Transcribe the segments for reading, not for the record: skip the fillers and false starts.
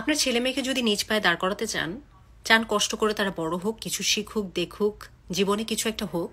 আপনার ছেলে মেয়েকে যদি নিজ পায়ে দাঁড় করাতে চান কষ্ট করে তারা বড় হোক, কিছু শিখুক, দেখুক, জীবনে কিছু একটা হোক,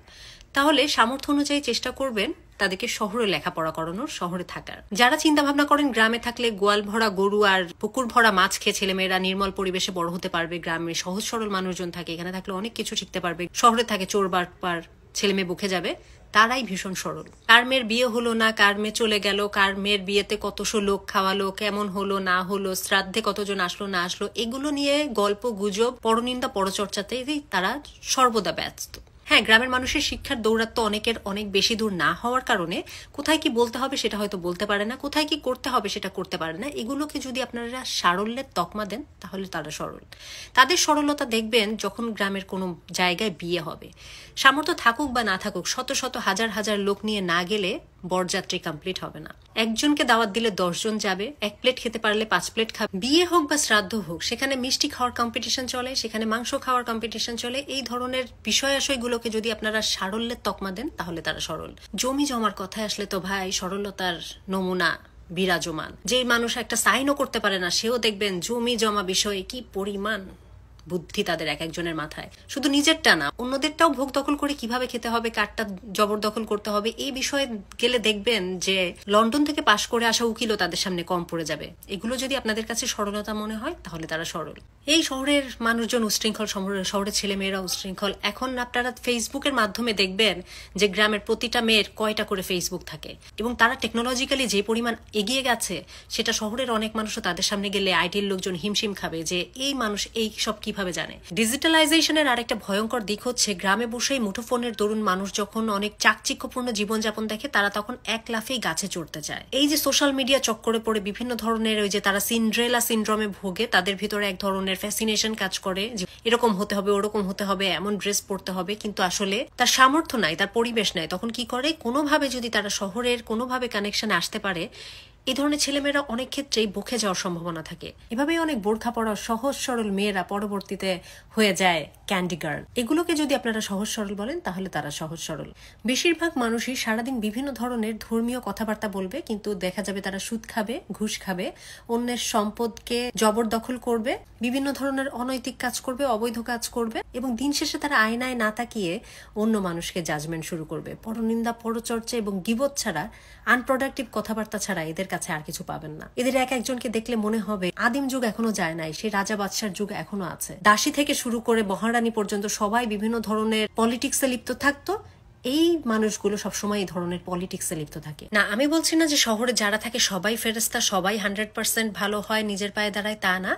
তাহলে সামর্থ্য অনুযায়ী চেষ্টা করবেন তাদেরকে শহরে লেখাপড়া করানোর, শহরে থাকার। যারা চিন্তা ভাবনা করেন গ্রামে থাকলে গোয়াল ভরা গরু আর পুকুর ভরা মাছ খেয়ে ছেলেমেয়েরা নির্মল পরিবেশে বড় হতে পারবে, গ্রামে সহজ সরল মানুষজন থাকে, এখানে থাকলে অনেক কিছু শিখতে পারবে, শহরে থাকে চোর বাটপার, ছেলে মেয়ে বুকে যাবে, তারাই ভীষণ সরল। কার মেয়ের বিয়ে হলো না, কার মেয়ে চলে গেল, কার মেয়ের বিয়েতে কতশো লোক খাওয়ালো, কেমন হলো না হলো, শ্রাদ্ধে কতজন আসলো না আসলো, এগুলো নিয়ে গল্প গুজব, পরনিন্দা পরচর্চাতেই তারা সর্বদা ব্যস্ত। হ্যাঁ, গ্রামের মানুষের শিক্ষার দৌরাত্ম্য অনেকের অনেক বেশি দূর না হওয়ার কারণে কোথায় কি বলতে হবে সেটা হয়তো বলতে পারে না, কোথায় কি করতে হবে সেটা করতে পারে না। এগুলোকে যদি আপনারা সারল্যের তকমা দেন তাহলে তারা সরল। তাদের সরলতা দেখবেন যখন গ্রামের কোনো জায়গায় বিয়ে হবে, সামর্থ্য থাকুক বা না থাকুক, শত শত হাজার হাজার লোক নিয়ে না গেলে বরযাত্রী কমপ্লিট হবে না। একজনকে দাওয়াত দিলে 10 জন যাবে, 1 প্লেট খেতে পারলে 5 প্লেট খাবে। বিয়ে হোক বা শ্রাদ্ধ হোক, সেখানে মিষ্টি খাওয়ার কম্পিটিশন চলে, সেখানে মাংস খাওয়ার কম্পিটিশন চলে। এই ধরনের বিষয়াশয়গুলোকে যদি আপনারা সারল্যের তকমা দেন তাহলে তারা সরল। জমি জমার কথায় আসলে তো ভাই সরলতার নমুনা বিরাজমান। যে মানুষ একটা সাইনও করতে পারে না, সেও দেখবেন জমি জমা বিষয়ে কি পরিমাণ বুদ্ধি তাদের এক একজনের মাথায়। শুধু নিজেরটা না, অন্যদেরটাও ভোগ দখল করে কিভাবে খেতে হবে, কারটা জবরদখল করতে হবে, এই বিষয়ে গেলে দেখবেন যে লন্ডন থেকে পাশ করে আসা উকিলও তাদের সামনে কম পড়ে যাবে। এগুলো যদি আপনাদের কাছে সরলতা মনে হয় তাহলে তারা সরল। এই শহরের মানুষজন উশৃঙ্খল, শহরের ছেলে মেয়েরা উশৃঙ্খল। এখন আপনারা ফেসবুকের মাধ্যমে দেখবেন যে গ্রামের প্রতিটা মেয়ের কয়টা করে ফেসবুক থাকে, এবং তারা টেকনোলজিক্যালি যে পরিমাণ এগিয়ে গেছে সেটা শহরের অনেক মানুষও তাদের সামনে গেলে আইডির লোকজন হিমশিম খাবে যে এই মানুষ এই সব কিভাবে জানে। ডিজিটালাইজেশনের আরেকটা ভয়ঙ্কর দিক হচ্ছে গ্রামে বসেই মুঠোফোনের দরুন মানুষ যখন অনেক চাকচিক্যপূর্ণ জীবনযাপন দেখে, তারা তখন এক লাফেই গাছে চড়তে চায়। এই যে সোশ্যাল মিডিয়া চক্করে পড়ে বিভিন্ন ধরনের ওই যে তারা সিন্ড্রেলা সিনড্রোমে ভোগে, তাদের ভিতরে এক ধরনের ফ্যাসিনেশন কাজ করে যে এরকম হতে হবে, ওরকম হতে হবে, এমন ড্রেস পরতে হবে, কিন্তু আসলে তার সামর্থ্য নাই, তার পরিবেশ নাই। তখন কি করে, কোনোভাবে যদি তারা শহরের কোনোভাবে কানেকশনে আসতে পারে, এই ধরনের ছেলেমেয়েরা অনেক ক্ষেত্রেই বকে যাওয়ার সম্ভাবনা থাকে। এভাবেই অনেক বোরখা পড়া সহজ সরল মেয়েরা পরবর্তীতে হয়ে যায় ক্যান্ডি গার্ল। এগুলোকে যদি আপনারা সহজ সরল বলেন তাহলে তারা সহজ সরল। বেশিরভাগ মানুষই সারাদিন বিভিন্ন ধরনের ধর্মীয় কথাবার্তা বলবে, কিন্তু দেখা যাবে তারা সুদ খাবে, ঘুষ খাবে, অন্যের সম্পদকে জবরদখল করবে, বিভিন্ন ধরনের অনৈতিক কাজ করবে, অবৈধ কাজ করবে, এবং দিন শেষে তারা আয়নায় না তাকিয়ে অন্য মানুষকে জাজমেন্ট শুরু করবে। পরনিন্দা পরচর্চা এবং গীবত ছাড়া, আনপ্রোডাক্টিভ কথাবার্তা ছাড়া এদের কাছে আর কিছু পাবেন না। এদের এক একজনকে দেখলে মনে হবে আদিম যুগ এখনো যায় নাই, সেই রাজা বাদশার যুগ এখনো আছে। দাসী থেকে শুরু করে মহারানী পর্যন্ত সবাই বিভিন্ন ধরনের পলিটিক্সে লিপ্ত থাকতো। এই মানুষগুলো সবসময় এই ধরনের পলিটিক্সে লিপ্ত থাকে না। আমি বলছি না যে শহরে যারা থাকে সবাই ফেরেস্তা, সবাই 100% ভালো হয়, নিজের পায়ে দাঁড়ায়, তা না,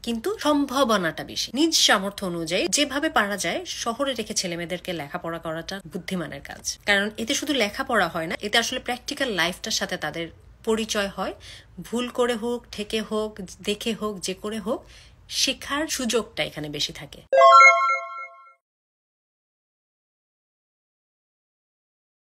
কিন্তু সম্ভাবনাটা বেশি। নিজ সামর্থ্য অনুযায়ী যেভাবে পারা যায় শহরে রেখে ছেলেমেয়েদেরকে লেখাপড়া করাটা বুদ্ধিমানের কাজ। কারণ এতে শুধু লেখাপড়া হয় না, এতে আসলে প্র্যাকটিক্যাল লাইফটার সাথে তাদের পরিচয় হয়। ভুল করে হোক, ঠেকে হোক, দেখে হোক, যে করে হোক, শেখার সুযোগটা এখানে বেশি থাকে।